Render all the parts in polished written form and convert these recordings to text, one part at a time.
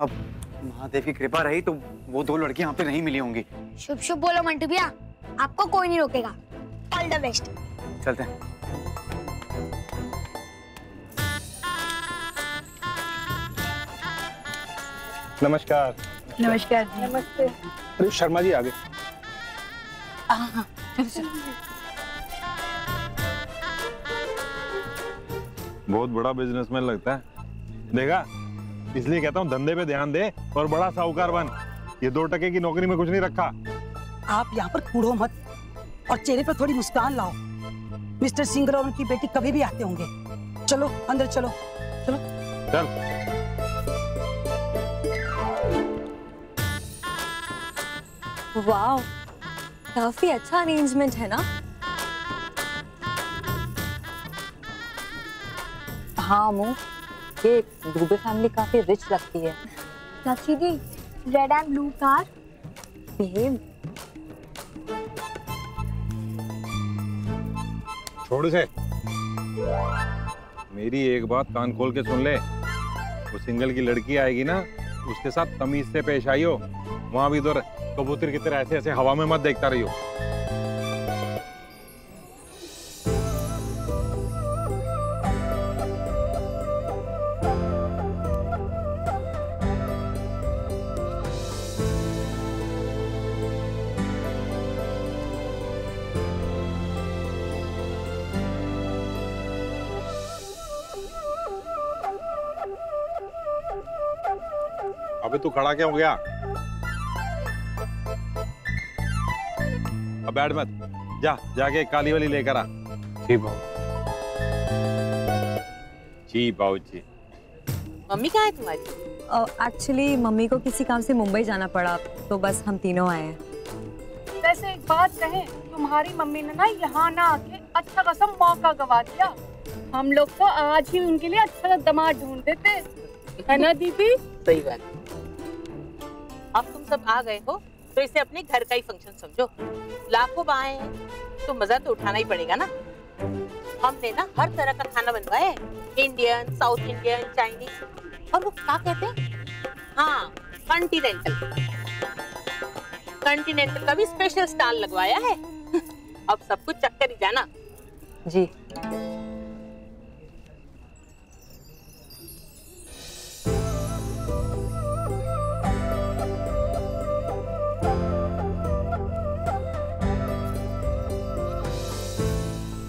अब महादेव की कृपा रही तो वो दो लड़कियां यहाँ पे नहीं मिली होंगी। शुभ शुभ बोलो मंटू भैया, आपको कोई नहीं रोकेगा। All the best. चलते हैं। नमस्कार। नमस्कार। नमस्ते। अरे शर्मा जी आगे। हाँ चलो चलो। बहुत बड़ा बिजनेसमैन लगता है। देखा, इसलिए कहता हूँ धंधे पे ध्यान दे और बड़ा साहूकार बन। ये 2 टके की नौकरी में कुछ नहीं रखा। आप यहाँ पर कूड़ो मत और चेहरे पर थोड़ी मुस्कान लाओ। मिस्टर सिंगर और उनकी बेटी कभी भी आते होंगे। चलो अंदर चलो। चलो चल। वाह, काफी अच्छा अरेंजमेंट है ना। हाँ अमू, ये दुबे फैमिली काफी रिच लगती है। चाची दी, red and blue car. Babe, छोड़ से। मेरी एक बात कान खोल के सुन ले। वो सिंगल की लड़की आएगी ना, उसके साथ तमीज से पेश आइयो। वहां भी इधर कबूतर की तरह ऐसे ऐसे हवा में मत देखता रहियो। अबे तू खड़ा क्या हो गया? अब बैठ मत, जाके एक काली वाली लेकर आ। जी बाबू। जी बाबू जी। मम्मी कहाँ है तुम्हारी? एक्चुअली मम्मी को किसी काम से मुंबई जाना पड़ा, तो बस हम तीनों आए हैं। वैसे एक बात कहें, तुम्हारी मम्मी ने ना यहाँ ना आके अच्छा खासा मौका गवा दिया। हम लोग तो आज ही उनके लिए अच्छा दामाद ढूंढ देते, है ना दीदी? सही बात। अब तुम सब आ गए हो तो इसे अपने घर का ही फंक्शन समझो। लाखों बाएं हैं तो मजा तो उठाना ही पड़ेगा ना। हमने ना हर तरह का खाना बनवाया है, इंडियन, साउथ इंडियन, चाइनीज, और वो क्या कहते हैं, हाँ कॉन्टिनेंटल। कॉन्टिनेंटल का भी स्पेशल स्टॉल लगवाया है। अब सब कुछ चक्कर ही जाना। जी।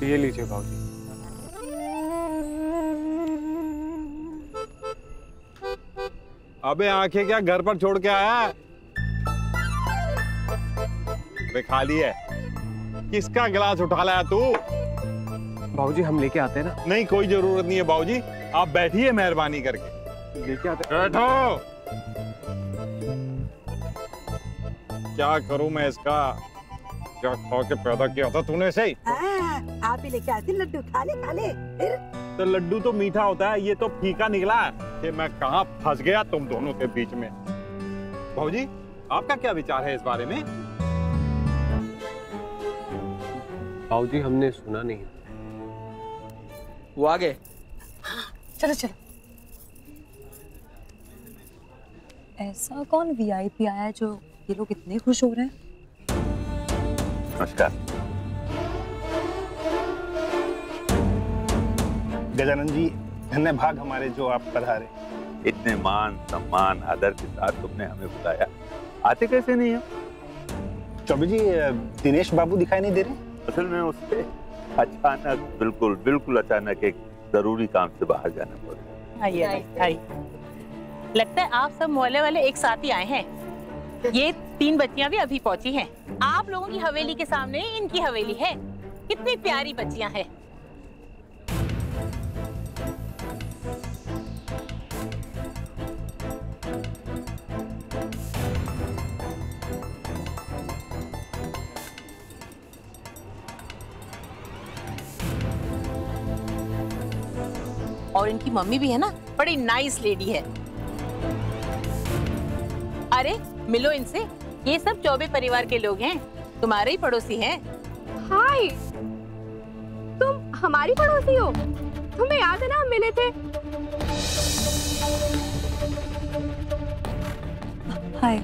ये लीजिए बाबूजी। अबे आंखें क्या घर पर छोड़ के आया? वे खाली है। किसका गिलास उठा लाया तू? बाबूजी हम लेके आते हैं ना। नहीं, कोई जरूरत नहीं है बाबूजी, आप बैठिए मेहरबानी करके। लेके आते हैं। बैठो। क्या करूं मैं इसका? क्या खा के पैदा किया था तूने इसे? आप ही लेके आए थे लड्डू, खा ले खा ले। फिर तो लड्डू तो मीठा होता है, ये तो फीका निकला है। कि मैं कहाँ फंस गया तुम दोनों के बीच में। भाऊजी, आपका क्या विचार है इस बारे में? बाबूजी हमने सुना नहीं। वो आ गए। चलो चलो। ऐसा कौन वीआईपी आया है जो ये लोग इतने खुश हो रहे हैं? नमस्कार। गजानन जी, धन्य भाग हमारे जो आप पधारे। इतने मान सम्मान आदर के साथ तुमने हमें बुलाया, आते कैसे नहीं हो? चौबे जी, दिनेश बाबू दिखाई नहीं दे रहे? असल में उससे अचानक, बिल्कुल अचानक एक जरूरी काम से बाहर जाना पड़ा। आइए। लगता है आप सब मोहल्ले वाले एक साथ ही आए हैं। ये 3 बच्चियां भी अभी पहुंची हैं। आप लोगों की हवेली के सामने इनकी हवेली है। कितनी प्यारी बच्चियां हैं। और इनकी मम्मी भी है ना, बड़ी नाइस लेडी है। अरे मिलो इनसे, ये सब चौबे परिवार के लोग हैं, तुम्हारे ही पड़ोसी हैं। हाय, तुम हमारी पड़ोसी हो? तुम्हें याद है ना हम मिले थे? हाय।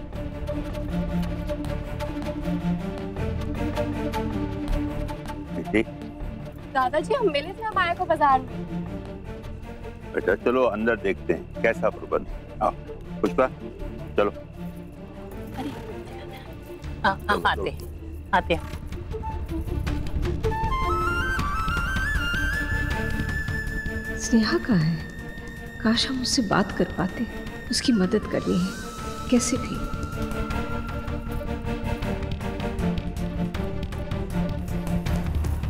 बेटी, दादाजी हम मिले थे हमारे को बाजार में। बेटा चलो अंदर देखते हैं कैसा प्रबंध। आओ पुष्पा चलो। आते आते। स्नेहा कहाँ है? काश हम उससे बात कर पाते, उसकी मदद करनी है। कैसे थी?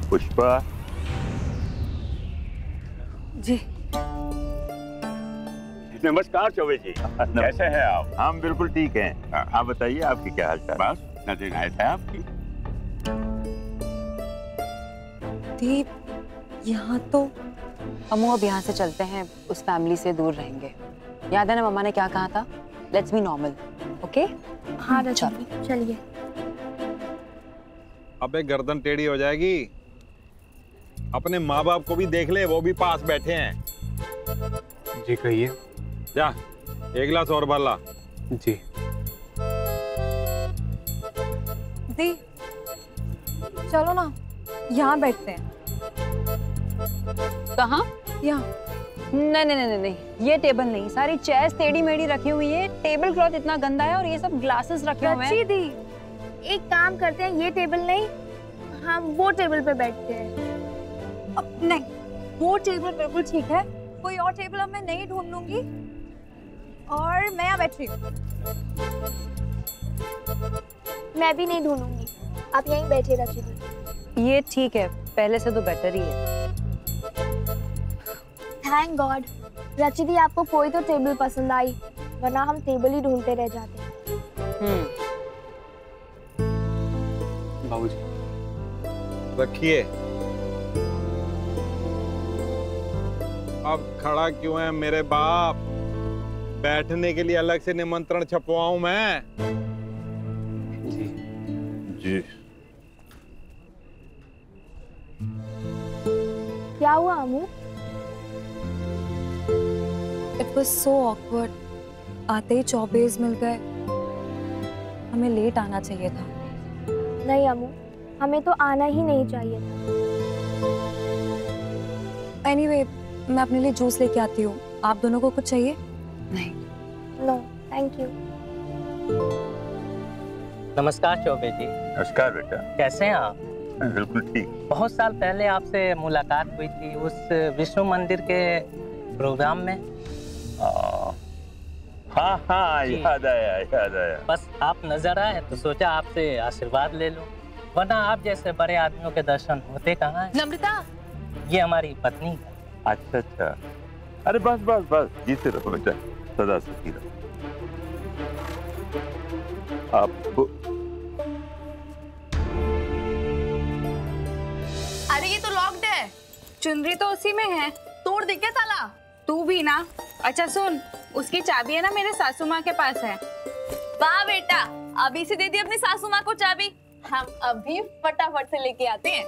पुष्पा जी नमस्कार चौबे जी, कैसे हैं आप? हम बिल्कुल ठीक हैं। आप बताइए आपकी क्या हाल चाल? बस नजर आए थे आपकी। दीप, यहाँ तो अम्मू अब यहाँ से चलते हैं, उस फैमिली से दूर रहेंगे। याद है ना मम्मा ने क्या कहा था? Let's be normal, okay? हाँ रजनी चलिए। अबे गर्दन टेढ़ी हो जाएगी। अपने माँ बाप को भी देख ले, वो भी पास बैठे हैं। जी कहिए। जा एक गिलास और बाला। जी। दी, चलो ना यहाँ बैठते हैं। कहाँ? यहाँ। नहीं नहीं नहीं नहीं, ये टेबल नहीं, सारी चेयर्स टेढ़ी मेढ़ी रखी हुई है, टेबल क्लॉथ इतना गंदा है और ये सब ग्लासेस रखे हुए हैं। दी, एक काम करते हैं, ये टेबल नहीं, हम वो टेबल पे बैठते हैं। अब नहीं, वो टेबल बिल्कुल ठीक है, कोई और टेबल अब मैं नहीं ढूंढ लूंगी और मैं यहाँ बैठ रही हूँ। मैं भी नहीं ढूंढूंगी, आप यहीं बैठे रचिदी। ये ठीक है, पहले से तो बेटर ही है। थैंक गॉड, रचिदी आपको कोई तो टेबल पसंद आई, वरना हम टेबल ही ढूंढते रह जाते। बाबूजी रखिए। अब खड़ा क्यों है मेरे बाप? बैठने के लिए अलग से निमंत्रण छपवाऊं मैं? जी जी। क्या हुआ Amu? It was so awkward. आते ही चौबेज मिल गए। हमें लेट आना चाहिए था। नहीं अमू, हमें तो आना ही नहीं चाहिए था। Anyway, मैं अपने लिए जूस लेके आती हूँ। आप दोनों को कुछ चाहिए? नहीं। No, thank you. नमस्कार चौबे जी। नमस्कार बेटा। कैसे हैं आप? बिल्कुल ठीक। बहुत साल पहले आपसे मुलाकात हुई थी उस विष्णु मंदिर के प्रोग्राम में। हाँ हाँ याद आया याद आया। बस आप नजर आए तो सोचा आपसे आशीर्वाद ले लो, वरना आप जैसे बड़े आदमियों के दर्शन होते कहाँ हैं। नम्रता, ये हमारी पत्नी है। अच्छा अच्छा, अरे बस बस बस, जीते रहो बेटा, सदा सुखी रहो। आपको अरे ये तो लॉक्ड है, चुनरी तो उसी में है, तोड़ दे क्या ताला? तू भी ना। अच्छा सुन, उसकी चाबी है ना मेरे सासू माँ के पास है। वाह बेटा, अभी से दे दी अपनी सासू माँ को चाबी, हम अभी फटाफट से लेके आते हैं।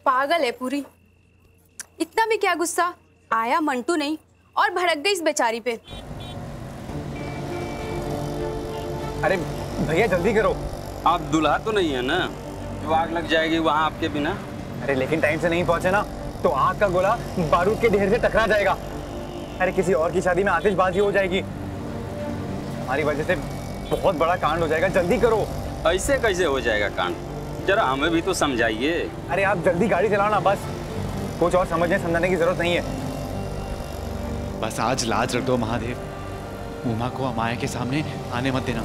पागल है पूरी, इतना भी क्या गुस्सा आया मंटू नहीं और भड़क गई इस बेचारी पे। अरे भैया जल्दी करो। आप दुल्हा तो नहीं है ना जो आग लग जाएगी वहाँ आपके बिना? अरे लेकिन टाइम से नहीं पहुंचे ना तो आग का गोला बारूद के ढेर से टकरा जाएगा। अरे किसी और की शादी में आतिशबाजी हो जाएगी, हमारी वजह से बहुत बड़ा कांड हो जाएगा। जल्दी करो। ऐसे कैसे हो जाएगा कांड? जरा हमें भी तो समझाइए। अरे आप जल्दी गाड़ी चलाओ ना, बस कुछ और समझने समझाने की जरूरत नहीं है। बस आज लाज रख दो महादेव, उमा को अमाया के सामने आने मत देना।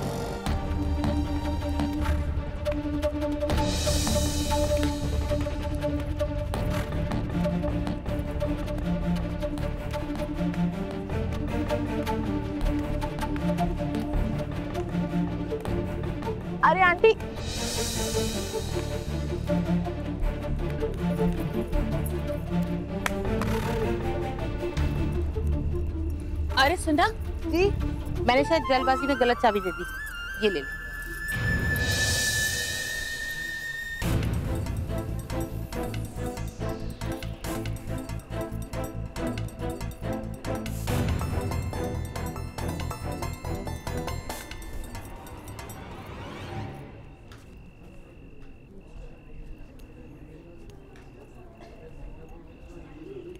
अरे आंटी, अरे सुना जी, मैंने शायद जल्दबाजी में गलत चाबी दे दी, ये ले लो।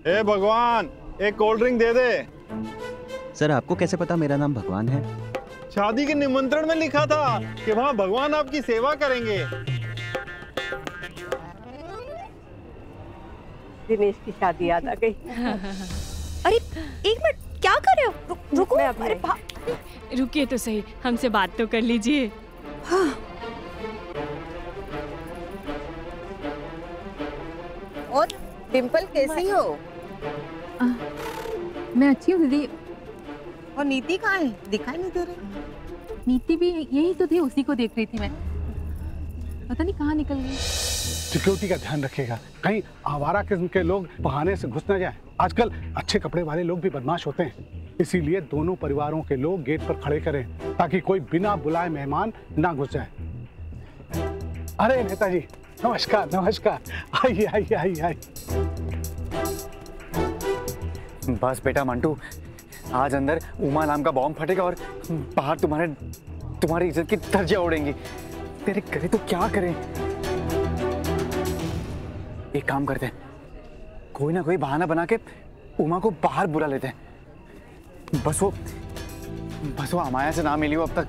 ए भगवान, एक कोल्ड ड्रिंक दे दे। सर आपको कैसे पता मेरा नाम भगवान है? शादी के निमंत्रण में लिखा था कि वहाँ भगवान आपकी सेवा करेंगे। दिनेश की शादी याद आ गई। अरे एक मिनट, क्या कर रहे हो? रुको। अरे रुकिए तो सही, हमसे बात तो कर लीजिए। हाँ। और डिम्पल कैसी हो? मैं अच्छी हूँ दीदी। और नीति कहाँ है? दिखाई नहीं दे रही। नीति भी यही तो थी, उसी को देख रही थी मैं। पता नहीं कहाँ निकल गई। सिक्योरिटी का ध्यान रखिएगा, कहीं आवारा किस्म के लोग बहाने से घुस न जाएं। आजकल अच्छे कपड़े वाले लोग भी बदमाश होते हैं, इसीलिए दोनों परिवारों के लोग गेट पर खड़े करें ताकि कोई बिना बुलाए मेहमान ना घुस जाए। अरे नेताजी नमस्कार। नमस्कार, आइए आइए आइए आइए। बस बेटा मंटू, आज अंदर उमा नाम का बॉम्ब फटेगा और बाहर तुम्हारी इज्जत की धज्जियां उड़ेंगी। तेरे करे तो क्या करें? एक काम करते हैं, कोई ना कोई बहाना बना के उमा को बाहर बुला लेते हैं। बस वो अमाया से ना मिली हो अब तक।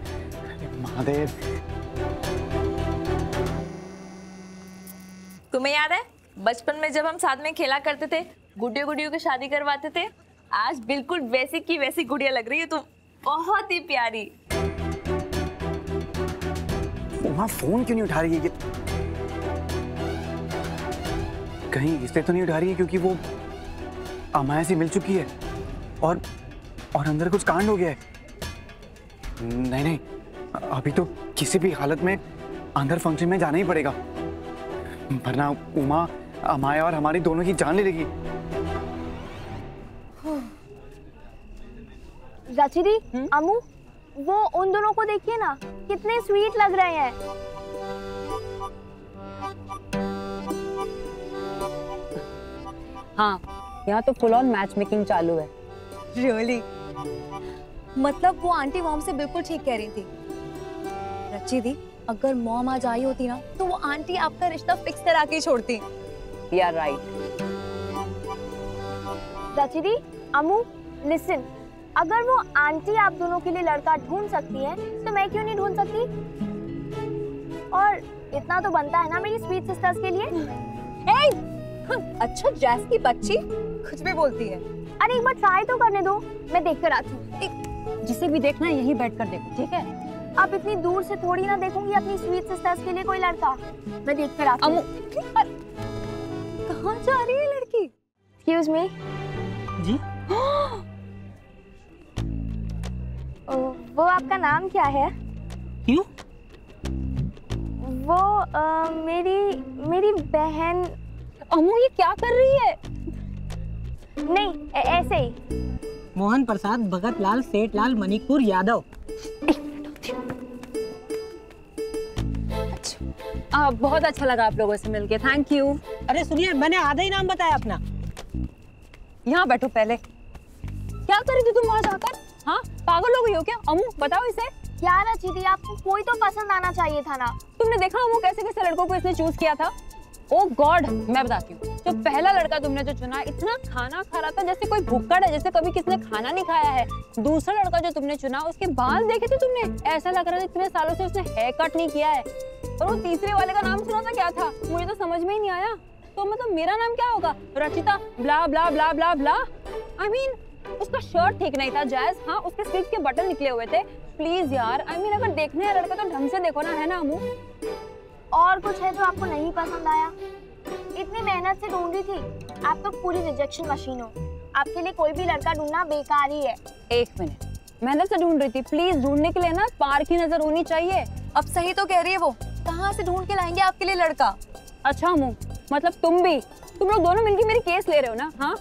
महादेव, तुम्हें याद है बचपन में जब हम साथ में खेला करते थे, गुड्डियों गुड्डियों की शादी करवाते थे? आज बिल्कुल वैसी की वैसी गुड़िया लग रही है तुम, बहुत ही प्यारी। उमा फोन क्यों नहीं उठा रही है? कहीं इसलिए तो नहीं उठा रही है क्योंकि वो अमाया से मिल चुकी है और अंदर कुछ कांड हो गया है? नहीं, अभी तो किसी भी हालत में अंदर फंक्शन में जाना ही पड़ेगा, वरना उमा अमाया और हमारी दोनों की जान ले लेगी। रचिदी, अमू, वो उन दोनों को देखिए ना, कितने स्वीट लग रहे हैं। हाँ, यहाँ तो फुल ऑन मैच मेकिंग चालू है। रियली? मतलब वो आंटी मॉम से बिल्कुल ठीक कह रही थी। रची दी, अगर मॉम आज आई होती ना तो वो आंटी आपका रिश्ता फिक्स करा के छोड़ती। यार राइट। रची दी, अमू, लिसन, अगर वो आंटी आप दोनों के लिए लड़का ढूंढ सकती है तो मैं क्यों नहीं ढूंढ सकती? और इतना तो बनता है ना मेरी स्वीट सिस्टर्स के लिए। अच्छा जैस की बच्ची कुछ भी बोलती है। अरे एक बार ट्राई तो करने दो, मैं देख कर आती हूँ। जिसे भी देखना है यहीं बैठकर देखो, ठीक है? अब इतनी दूर से थोड़ी ना देखूंगी अपनी स्वीट सिस्टर्स के लिए कोई लड़का। मैं देख कर आती हूँ। कहाँ जा रही है लड़की? एक्सक्यूज मी जी। वो आपका नाम क्या है? क्यों? वो मेरी बहन। अमू ये क्या कर रही है? नहीं, ऐसे ही। मोहन प्रसाद भगत लाल सेठ लाल मणिपुर यादव। बहुत अच्छा लगा आप लोगों से मिलके, थैंक यू। अरे सुनिए, मैंने आधा ही नाम बताया अपना। यहाँ बैठो पहले। क्या कर रही थी तुम वहाँ जाकर? हाँ, पागल हो गई हो क्या? अमू बताओ इसे। क्या रचिदी, आपको कोई तो पसंद आना चाहिए था ना। तुमने देखा अमू कैसे कैसे लड़कों को इसने चूज किया था? ओह गॉड, मैं बताती हूँ। जो पहला लड़का तुमने जो चुना, इतना खाना खा रहा था जैसे कोई भुक्कड़ है, जैसे कभी किसने खाना नहीं खाया है। दूसरा लड़का जो तुमने चुना, उसके बाल देखे थे तुमने? ऐसा लग रहा था इतने सालों से उसने हेयर कट नहीं किया है। और वो तीसरे वाले का नाम सुना था, क्या था? मुझे तो समझ में ही नहीं आया। तो मतलब मेरा नाम क्या होगा? रचिता ब्ला ब्ला ब्ला ब्ला ब्ला। आई मीन उसका शर्ट ठीक नहीं था जैस। हाँ, उसके स्लीव के बटन निकले हुए थे। प्लीज यार, आई मीन अगर देखने है लड़का तो ढंग से देखो ना, है ना अमू? और कुछ है जो आपको नहीं पसंद आया? इतनी मेहनत से ढूंढ रही थी, आप तो पूरी रिजेक्शन मशीन हो। आपके लिए कोई भी लड़का ढूंढना बेकार ही है। एक मिनट, मेहनत से ढूंढ रही थी, प्लीज ढूंढने के लिए ना पार की नजर होनी चाहिए। अब सही तो कह रही है वो, कहाँ से ढूंढ के लाएंगे आपके लिए लड़का? अच्छा अमू, मतलब तुम लोग दोनों मिलके मेरी केस ले रहे हो ना? हाँ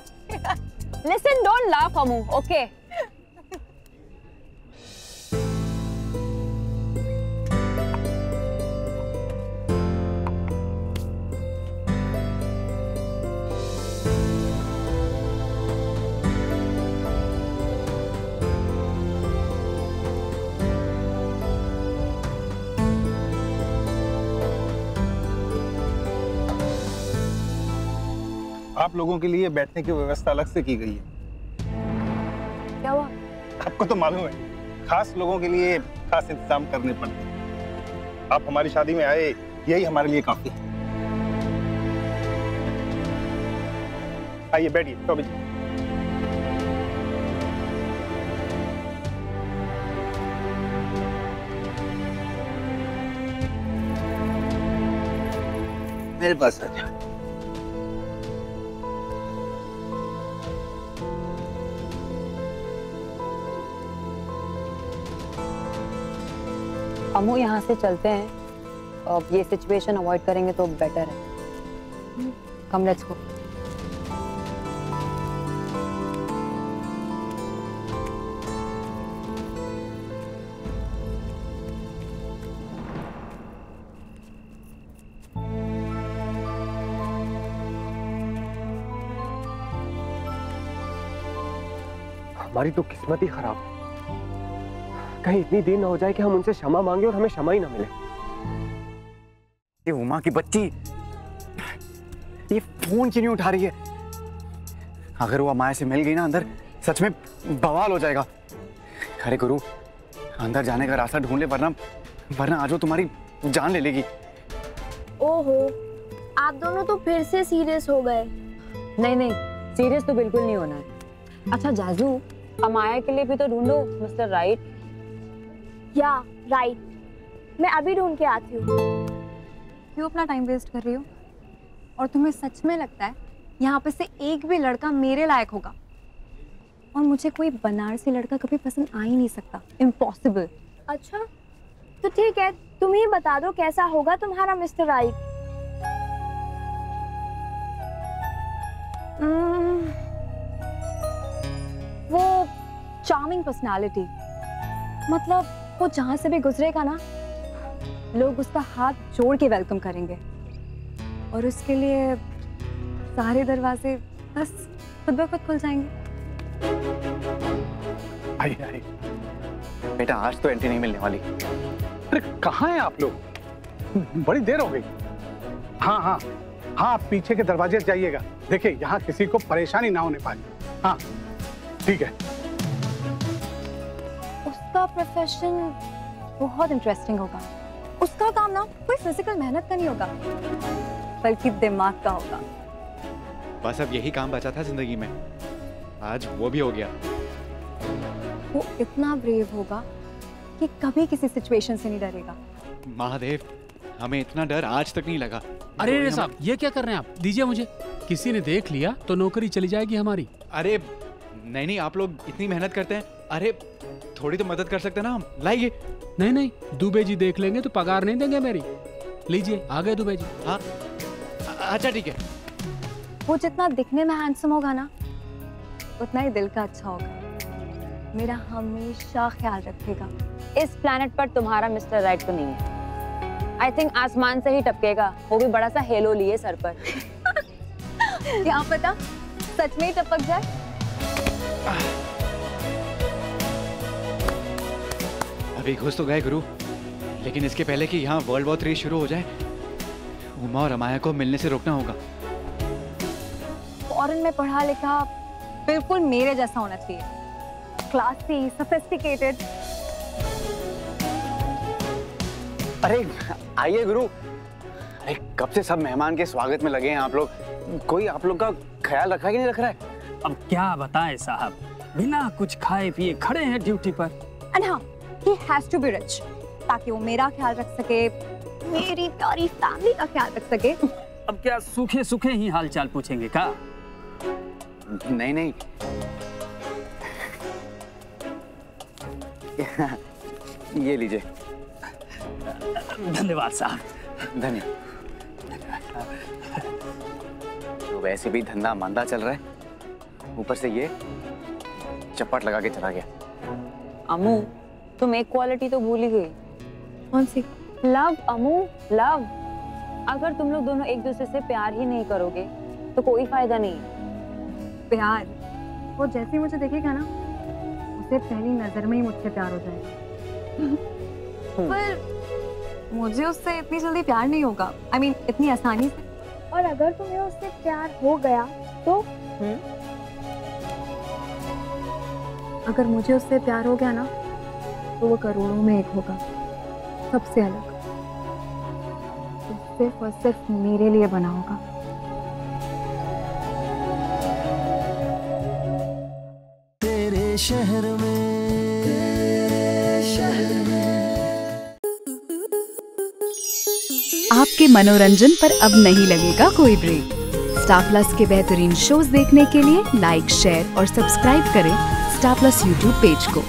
listen, don't laugh Amu, okay? आप लोगों के लिए बैठने की व्यवस्था अलग से की गई है। क्या हुआ? आपको तो मालूम है, खास लोगों के लिए खास इंतजाम करने पड़ते हैं। आप हमारी शादी में आए, यही हमारे लिए काफी है। आइए बैठिए चौबे जी। मेरे पास आ जाओ। अमू यहाँ से चलते हैं, अब ये सिचुएशन अवॉइड करेंगे तो बेटर है। Come let's go. हमारी तो किस्मत ही खराब है। कहीं इतनी देर ना हो जाए कि हम उनसे क्षमा मांगे और हमें क्षमा ही ना मिले। ये उमा की बच्ची ये फोन क्यों नहीं उठा रही है? अगर वो अमाया से मिल गई ना अंदर, सच में बवाल हो जाएगा। अरे गुरु, अंदर जाने का रास्ता ढूंढ ले, वरना आज वो तुम्हारी जान ले लेगी। ओहो, आप दोनों तो फिर से सीरियस हो गए। नहीं नहीं, सीरियस तो बिल्कुल नहीं होना है। अच्छा जाजू, अमाया के लिए भी तो ढूंढो मिस्टर राइट। या राइट, मैं अभी ढूंढ के आती हूँ। क्यों अपना टाइम वेस्ट कर रही हो? और तुम्हें सच में लगता है यहाँ पे से एक भी लड़का मेरे लायक होगा? और मुझे कोई बनारसी लड़का कभी पसंद आ ही नहीं सकता। इम्पॉसिबल। अच्छा तो ठीक है, तुम ही बता दो कैसा होगा तुम्हारा मिस्टर राइट। वो चार्मिंग पर्सनालिटी, मतलब वो जहाँ से भी गुजरेगा ना, लोग उसका हाथ जोड़ के वेलकम करेंगे और उसके लिए सारे दरवाजे बस खुद ब खुद खुल जाएंगे। आइए आइए। बेटा आज तो एंट्री नहीं मिलने वाली। अरे कहाँ हैं आप लोग? बड़ी देर हो गई। हाँ हाँ हाँ, आप पीछे के दरवाजे से जाइएगा। देखिए यहाँ किसी को परेशानी ना होने पाए। हाँ ठीक है। उसका प्रोफेशन बहुत इंटरेस्टिंग होगा। उसका काम ना कोई फिजिकल मेहनत का नहीं होगा, बल्कि दिमाग का होगा। बस अब यही काम बचा था जिंदगी में, आज वो भी हो गया। वो इतना ब्रेव होगा कि कभी किसी सिचुएशन से नहीं डरेगा। महादेव, हमें इतना डर आज तक नहीं लगा। अरे साहब, ये क्या कर रहे हैं आप? दीजिए मुझे। किसी ने देख लिया तो नौकरी चली जाएगी हमारी। अरे नहीं नहीं, आप लोग इतनी मेहनत करते हैं, अरे थोड़ी तो मदद कर सकते हैं ना हम। लाइए। नहीं नहीं, दुबे जी देख लेंगे तो पगार नहीं देंगे मेरी। लीजिए, आ गए दुबे जी। हाँ अच्छा ठीक है। वो जितना दिखने में हैंडसम होगा ना, उतना ही दिल का अच्छा होगा। मेरा हमेशा ख्याल रखेगा। इस प्लेनेट पर तुम्हारा मिस्टर राइट तो नहीं है। आई थिंक आसमान से ही टपकेगा, वो भी बड़ा सा हेलो लिए सर पर। क्या पता सच में ही टपक जाए। अभी घुस तो गए गुरु, लेकिन इसके पहले कि यहाँ वर्ल्ड वॉर 3 शुरू हो जाए, उमा और अमाया को मिलने से रोकना होगा। फॉरेन में पढ़ा लिखा बिल्कुल मेरे जैसा होना चाहिए, क्लासी, सोफिस्टिकेटेड। अरे आइए गुरु। अरे कब से सब मेहमान के स्वागत में लगे हैं आप लोग। कोई आप लोग का ख्याल रखा है कि नहीं रख रहा है? अब क्या बताएं साहब, बिना कुछ खाए पिए खड़े हैं ड्यूटी पर। एंड हाँ, he has to be rich, ताकि वो मेरा ख्याल रख सके, मेरी प्यारी फैमिली का ख्याल रख सके। अब क्या सूखे सूखे ही हालचाल पूछेंगे का? नहीं नहीं, ये लीजिए। धन्यवाद साहब। धन्यवाद। तो वैसे भी धंधा मंदा चल रहा है, ऊपर से ये चपट लगा के चला गया। अमू, तुम एक क्वालिटी तो भूल ही गई। कौन सी? Love Amu, love. अगर तुम लोग दोनों एक दूसरे से प्यार ही नहीं करोगे तो कोई फायदा नहीं। प्यार? वो जैसे ही मुझे देखेगा ना, उसे पहली नजर में ही मुझसे प्यार हो जाएगा। पर मुझे उससे इतनी जल्दी प्यार नहीं होगा। I mean, इतनी आसानी से। और अगर तुम्हें उससे प्यार हो गया तो अगर मुझे उससे प्यार हो गया ना तो वो करोड़ों में एक होगा, सबसे अलग, तो सिर्फ और सिर्फ मेरे लिए बना होगा। तेरे शहर में, तेरे शहर में। आपके मनोरंजन पर अब नहीं लगेगा कोई ब्रेक। स्टार प्लस के बेहतरीन शोज देखने के लिए लाइक, शेयर और सब्सक्राइब करें स्टार प्लस यूट्यूब पेज को।